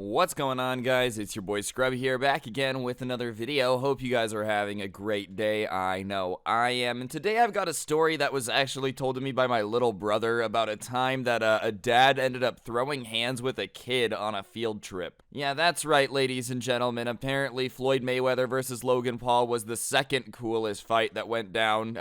What's going on, guys? It's your boy Scrub here, back again with another video. Hope you guys are having a great day. I know I am. And today I've got a story that was actually told to me by my little brother about a time that a dad ended up throwing hands with a kid on a field trip. Yeah, that's right, ladies and gentlemen. Apparently, Floyd Mayweather versus Logan Paul was the second coolest fight that went down.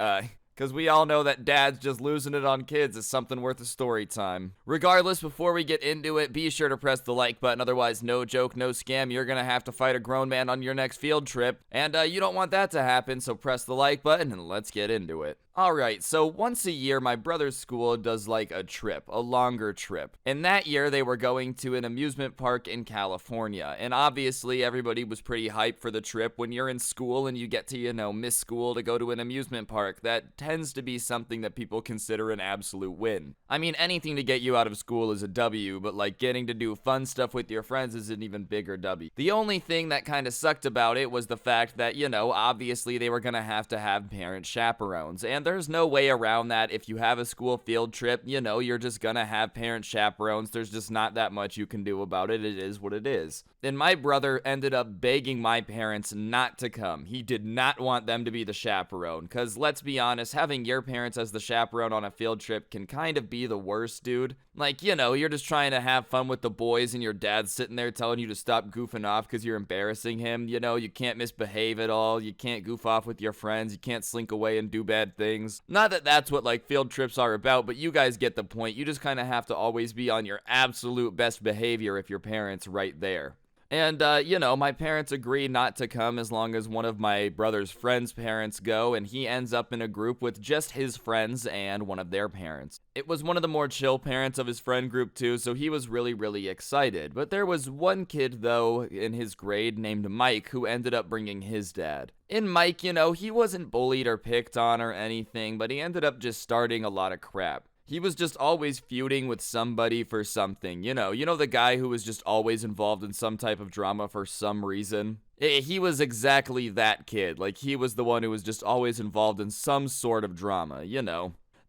Because we all know that dads just losing it on kids is something worth a story time. Regardless, before we get into it, be sure to press the like button. Otherwise, no joke, no scam. You're going to have to fight a grown man on your next field trip. And you don't want that to happen, so press the like button and let's get into it. Alright, so once a year, my brother's school does like a trip, a longer trip. And that year, they were going to an amusement park in California. And obviously, everybody was pretty hyped for the trip. When you're in school and you get to, miss school to go to an amusement park, that tends to be something that people consider an absolute win. I mean, anything to get you out of school is a W, but like getting to do fun stuff with your friends is an even bigger W. The only thing that kind of sucked about it was the fact that, obviously they were gonna have parent chaperones. And there's no way around that. If you have a school field trip, you're just gonna have parent chaperones. There's just not that much you can do about it. It is what it is. And my brother ended up begging my parents not to come. He did not want them to be the chaperone. Because let's be honest, having your parents as the chaperone on a field trip can kind of be the worst, dude. Like, you're just trying to have fun with the boys and your dad's sitting there telling you to stop goofing off because you're embarrassing him. You can't misbehave at all. You can't goof off with your friends. You can't slink away and do bad things. Not that that's what, field trips are about, but you guys get the point. You just kind of have to always be on your absolute best behavior if your parents right there. And, my parents agree not to come as long as one of my brother's friends' parents go, and he ends up in a group with just his friends and one of their parents. It was one of the more chill parents of his friend group too, so he was really, really excited. But there was one kid, though, in his grade named Mike who ended up bringing his dad. And Mike, he wasn't bullied or picked on or anything, but he ended up just starting a lot of crap. He was just always feuding with somebody for something, the guy who was just always involved in some type of drama for some reason. He was exactly that kid. He was the one who was just always involved in some sort of drama,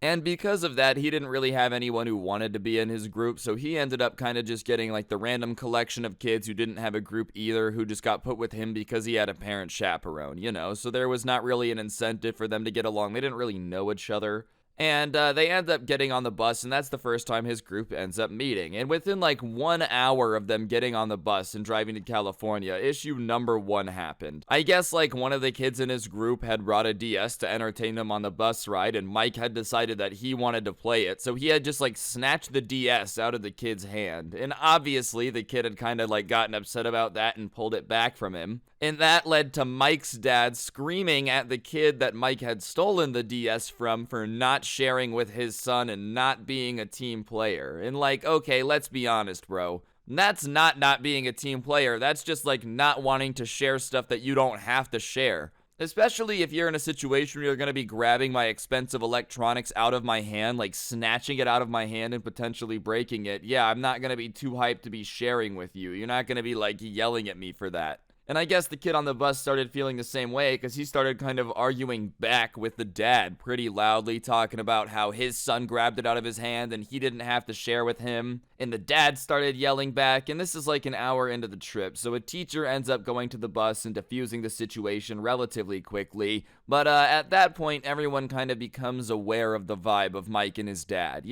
And because of that, he didn't really have anyone who wanted to be in his group, so he ended up kind of just getting the random collection of kids who didn't have a group either, who just got put with him because he had a parent chaperone, so there was not really an incentive for them to get along. They didn't really know each other. And they end up getting on the bus, and that's the first time his group ends up meeting. And within 1 hour of them getting on the bus and driving to California, issue number 1 happened. I guess one of the kids in his group had brought a DS to entertain them on the bus ride, and Mike had decided that he wanted to play it. So he had just snatched the DS out of the kid's hand. And obviously the kid had kind of gotten upset about that and pulled it back from him. And that led to Mike's dad screaming at the kid that Mike had stolen the DS from for not sharing with his son and not being a team player. And okay, let's be honest, bro. That's not being a team player. That's just not wanting to share stuff that you don't have to share. Especially if you're in a situation where you're going to be grabbing my expensive electronics out of my hand, snatching it out of my hand and potentially breaking it. Yeah, I'm not going to be too hyped to be sharing with you. You're not going to be yelling at me for that. And I guess the kid on the bus started feeling the same way because he started kind of arguing back with the dad pretty loudly, talking about how his son grabbed it out of his hand and he didn't have to share with him. And the dad started yelling back, and this is an hour into the trip. So a teacher ends up going to the bus and diffusing the situation relatively quickly. But at that point, everyone kind of becomes aware of the vibe of Mike and his dad.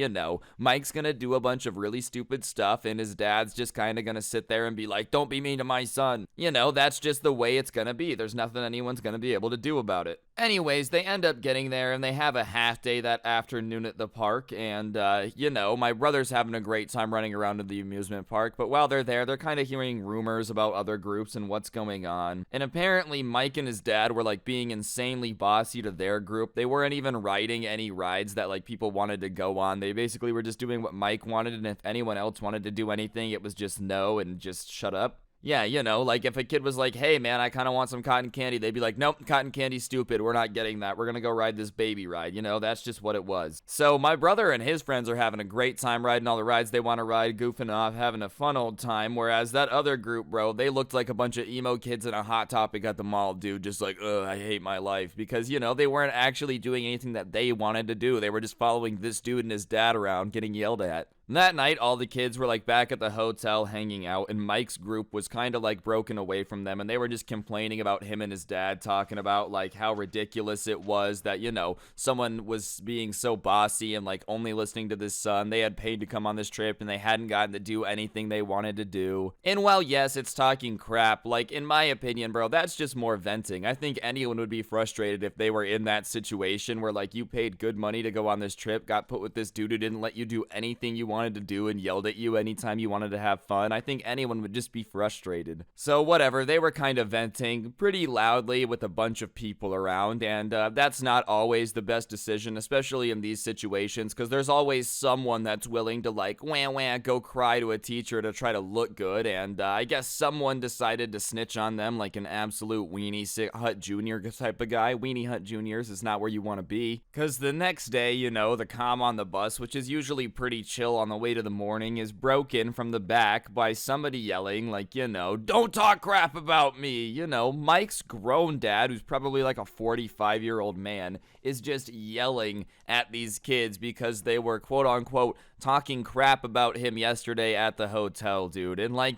Mike's gonna do a bunch of really stupid stuff, and his dad's just kind of gonna sit there and be like, don't be mean to my son. That's just the way it's gonna be. There's nothing anyone's gonna be able to do about it. Anyways, they end up getting there, and they have a half day that afternoon at the park, and, my brother's having a great time running around in the amusement park, but while they're there, they're kind of hearing rumors about other groups and what's going on. And apparently, Mike and his dad were, being insanely bossy to their group. They weren't even riding any rides that, people wanted to go on. They basically were just doing what Mike wanted, and if anyone else wanted to do anything, it was just no and just shut up. Yeah, if a kid was like, hey, man, I kind of want some cotton candy, they'd be like, nope, cotton candy's stupid, we're not getting that, we're gonna go ride this baby ride, that's just what it was. So my brother and his friends are having a great time riding all the rides they want to ride, goofing off, having a fun old time, whereas that other group, bro, they looked like a bunch of emo kids in a Hot Topic at the mall, dude, just ugh, I hate my life, because, they weren't actually doing anything that they wanted to do, they were just following this dude and his dad around, getting yelled at. That night, all the kids were like back at the hotel hanging out, and Mike's group was kind of like broken away from them, and they were just complaining about him and his dad, talking about like how ridiculous it was that, someone was being so bossy and like only listening to this son. They had paid to come on this trip and they hadn't gotten to do anything they wanted to do. And while yes, it's talking crap, like in my opinion, bro, that's just more venting. I think anyone would be frustrated if they were in that situation where like you paid good money to go on this trip, got put with this dude who didn't let you do anything you wanted to do and yelled at you anytime you wanted to have fun. I think anyone would just be frustrated. So whatever, they were kind of venting pretty loudly with a bunch of people around, and that's not always the best decision, especially in these situations, because there's always someone that's willing to like go cry to a teacher to try to look good, and I guess someone decided to snitch on them like an absolute Weenie Hut Jr. type of guy. Weenie Hut Juniors is not where you want to be, because the next day, the comm on the bus, which is usually pretty chill on the way to the morning, is broken from the back by somebody yelling like, don't talk crap about me. Mike's grown dad, who's probably like a 45-year-old man, is just yelling at these kids because they were quote unquote talking crap about him yesterday at the hotel, dude. And like,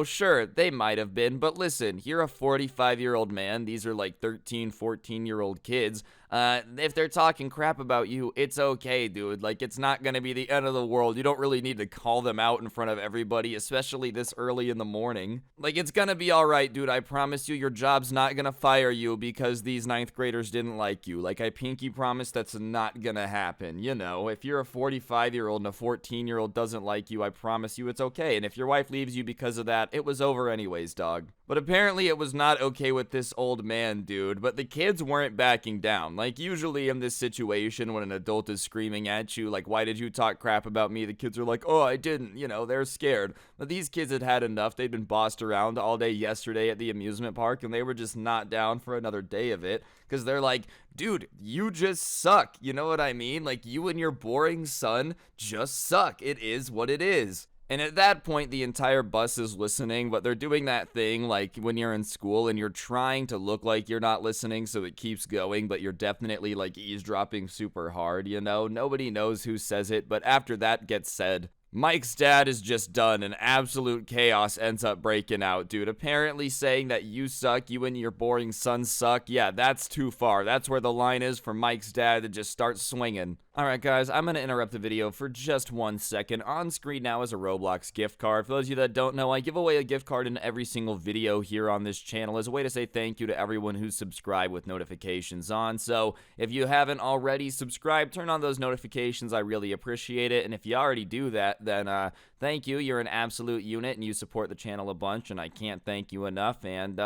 sure, they might have been, but listen, you're a 45-year-old man. These are like 13, 14-year-old kids. If they're talking crap about you, it's okay, dude. Like, it's not gonna be the end of the world. You don't really need to call them out in front of everybody, especially this early in the morning. Like, it's gonna be alright, dude. I promise you, your job's not gonna fire you because these 9th graders didn't like you. Like, I pinky promise that's not gonna happen. If you're a 45-year-old and a 14-year-old doesn't like you, I promise you it's okay. And if your wife leaves you because of that, it was over anyways, dog. But apparently it was not okay with this old man, dude. But the kids weren't backing down. Like, usually in this situation, when an adult is screaming at you, like, why did you talk crap about me? The kids are like, oh, I didn't. They're scared. But these kids had had enough. They'd been bossed around all day yesterday at the amusement park, and they were just not down for another day of it. Because they're like, dude, you just suck. You know what I mean? Like, you and your boring son just suck. It is what it is. And at that point, the entire bus is listening, but they're doing that thing like when you're in school and you're trying to look like you're not listening so it keeps going, but you're definitely like eavesdropping super hard, Nobody knows who says it, but after that gets said, Mike's dad is just done and absolute chaos ends up breaking out, dude. Apparently saying that you suck, you and your boring son suck. Yeah, that's too far. That's where the line is for Mike's dad to just start swinging. Alright guys, I'm going to interrupt the video for just 1 second. On screen now is a Roblox gift card. For those of you that don't know, I give away a gift card in every single video here on this channel as a way to say thank you to everyone who's subscribed with notifications on. So if you haven't already subscribed, turn on those notifications. I really appreciate it. And if you already do that, then thank you. You're an absolute unit and you support the channel a bunch, and I can't thank you enough. And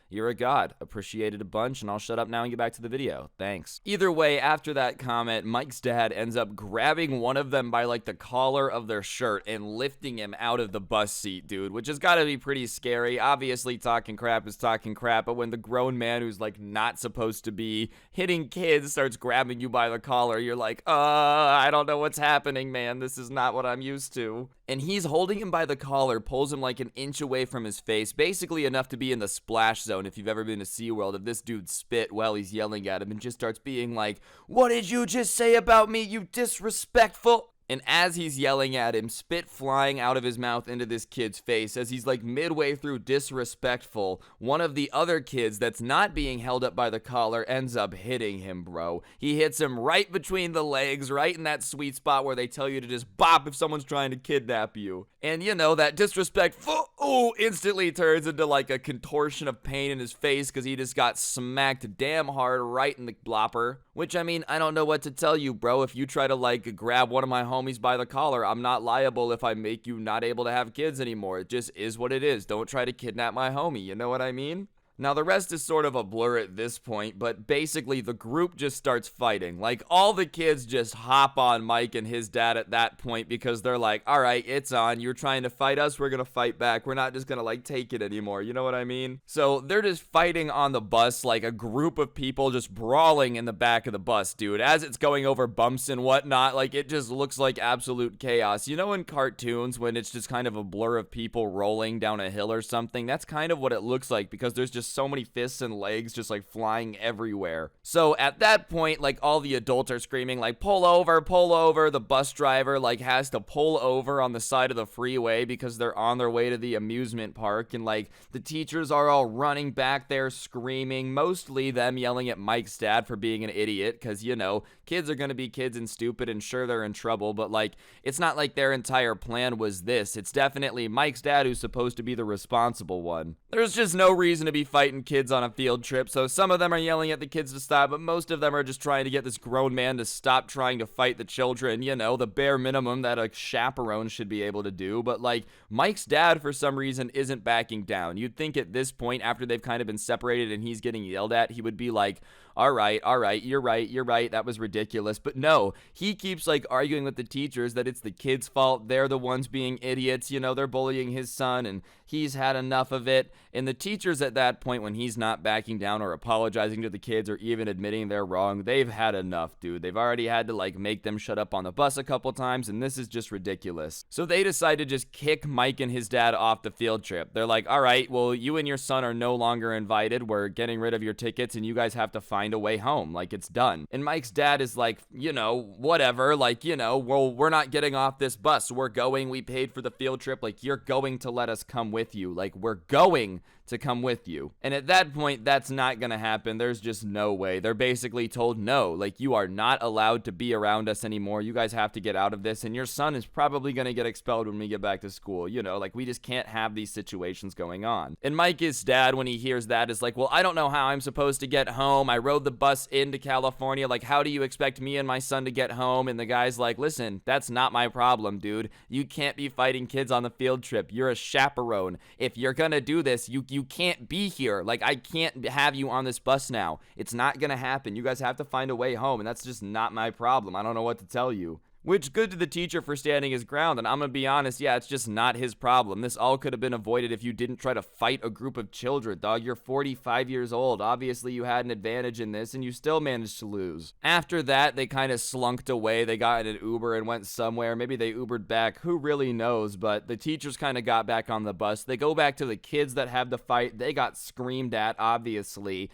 you're a god. Appreciate it a bunch, and I'll shut up now and get back to the video. Thanks. Either way, after that comment, Mike's dad ends up grabbing one of them by like the collar of their shirt and lifting him out of the bus seat, dude, which has got to be pretty scary. Obviously, talking crap is talking crap, but when the grown man who's like not supposed to be hitting kids starts grabbing you by the collar, you're like, I don't know what's happening, man. This is not what I'm used to. And he's holding him by the collar, pulls him like an inch away from his face, basically enough to be in the splash zone if you've ever been to SeaWorld, if this dude spit while he's yelling at him and just starts being like, what did you just say about me, you disrespectful? And as he's yelling at him, spit flying out of his mouth into this kid's face, as he's like midway through disrespectful, one of the other kids that's not being held up by the collar ends up hitting him, bro. He hits him right between the legs, right in that sweet spot where they tell you to just bop if someone's trying to kidnap you. And that disrespectful instantly turns into like a contortion of pain in his face because he just got smacked damn hard right in the blopper. Which, I mean, I don't know what to tell you, bro. If you try to like grab one of my homies by the collar, I'm not liable if I make you not able to have kids anymore. It just is what it is. Don't try to kidnap my homie, you know what I mean? Now, the rest is sort of a blur at this point, but basically the group just starts fighting. Like, all the kids just hop on Mike and his dad at that point because they're like, all right, it's on. You're trying to fight us. We're going to fight back. We're not just going to, like, take it anymore. You know what I mean? So they're just fighting on the bus, like a group of people just brawling in the back of the bus, dude. As it's going over bumps and whatnot, like, it just looks like absolute chaos. You know, in cartoons, when it's just kind of a blur of people rolling down a hill or something, that's kind of what it looks like because there's just just so many fists and legs just like flying everywhere. So at that point, like all the adults are screaming like, pull over, pull over. The bus driver like has to pull over on the side of the freeway because they're on their way to the amusement park, and like the teachers are all running back there screaming, mostly them yelling at Mike's dad for being an idiot, because you know, kids are gonna be kids and stupid, and sure, they're in trouble, but like it's not like their entire plan was this. It's definitely Mike's dad who's supposed to be the responsible one. There's just no reason to be fighting kids on a field trip, so some of them are yelling at the kids to stop, but most of them are just trying to get this grown man to stop trying to fight the children. You know, the bare minimum that a chaperone should be able to do. But like Mike's dad for some reason isn't backing down. You'd think at this point, after they've kind of been separated and he's getting yelled at, he would be like, all right, you're right, that was ridiculous. But no, he keeps like arguing with the teachers that it's the kids' fault, they're the ones being idiots, you know, they're bullying his son and he's had enough of it. And the teachers at that point, when he's not backing down or apologizing to the kids or even admitting they're wrong, they've had enough, dude. They've already had to like make them shut up on the bus a couple times, and this is just ridiculous. So they decide to just kick Mike and his dad off the field trip. They're like, all right, well, you and your son are no longer invited. We're getting rid of your tickets and you guys have to find a way home. Like, it's done. And Mike's dad is like, you know, whatever, like, you know, well, we're not getting off this bus. We're going. We paid for the field trip. Like, you're going to let us come with you. Like, we're going to come with you. And at that point, that's not gonna happen. There's just no way. They're basically told, no, like, you are not allowed to be around us anymore. You guys have to get out of this, and your son is probably gonna get expelled when we get back to school. You know, like, we just can't have these situations going on. And Mike's dad, when he hears that, is like, well, I don't know how I'm supposed to get home. I rode the bus into California. Like, how do you expect me and my son to get home? And the guy's like, listen, that's not my problem, dude. You can't be fighting kids on the field trip. You're a chaperone. If you're gonna do this, you can't be here. Like, I can't have you on this bus now. It's not gonna happen. You guys have to find a way home, and that's just not my problem. I don't know what to tell you. Which, good to the teacher for standing his ground, and I'm gonna be honest, yeah, it's just not his problem. This all could have been avoided if you didn't try to fight a group of children, dog. You're 45 years old. Obviously, you had an advantage in this, and you still managed to lose. After that, they kind of slunked away. They got in an Uber and went somewhere. Maybe they Ubered back. Who really knows? But the teachers kind of got back on the bus. They go back to the kids that have the fight. They got screamed at, obviously,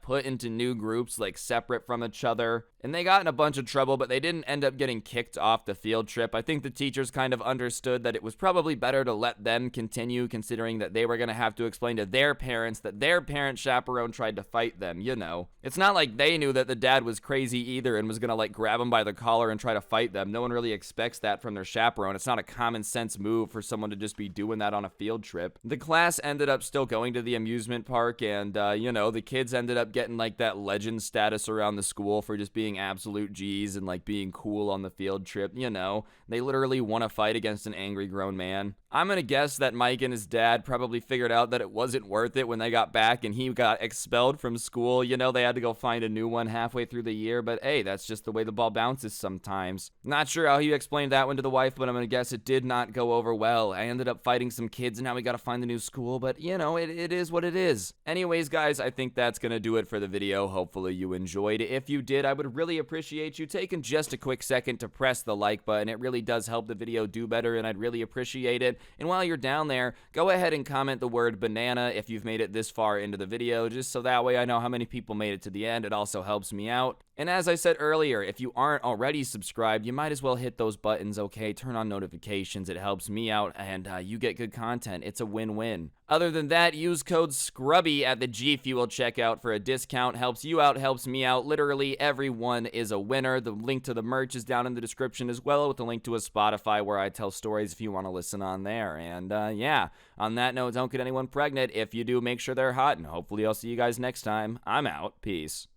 put into new groups, like, separate from each other. And they got in a bunch of trouble, but they didn't end up getting kicked off the field trip. I think the teachers kind of understood that it was probably better to let them continue, considering that they were going to have to explain to their parents that their parent chaperone tried to fight them, you know. It's not like they knew that the dad was crazy either and was going to, like, grab them by the collar and try to fight them. No one really expects that from their chaperone. It's not a common sense move for someone to just be doing that on a field trip. The class ended up still going to the amusement park, and, you know, the kids ended up getting, like, that legend status around the school for just being absolute G's and like being cool on the field trip. You know, they literally won a fight against an angry grown man. I'm gonna guess that Mike and his dad probably figured out that it wasn't worth it when they got back and he got expelled from school. You know, they had to go find a new one halfway through the year, but hey, that's just the way the ball bounces sometimes. Not sure how he explained that one to the wife, but I'm gonna guess it did not go over well. I ended up fighting some kids and now we gotta find a new school, but you know, it is what it is. Anyways, guys, I think that's gonna do it for the video. Hopefully you enjoyed. If you did, I would really appreciate you taking just a quick second to press the like button. It really does help the video do better, and I'd really appreciate it. And while you're down there, go ahead and comment the word banana if you've made it this far into the video, just so that way I know how many people made it to the end. It also helps me out. And as I said earlier, if you aren't already subscribed, you might as well hit those buttons, okay? Turn on notifications. It helps me out, and you get good content. It's a win-win. Other than that, use code SCRUBBY at the G Fuel checkout for a discount. Helps you out, helps me out. Literally, everyone is a winner. The link to the merch is down in the description as well, with a link to a Spotify where I tell stories if you want to listen on there. And yeah, on that note, don't get anyone pregnant. If you do, make sure they're hot, and hopefully I'll see you guys next time. I'm out. Peace.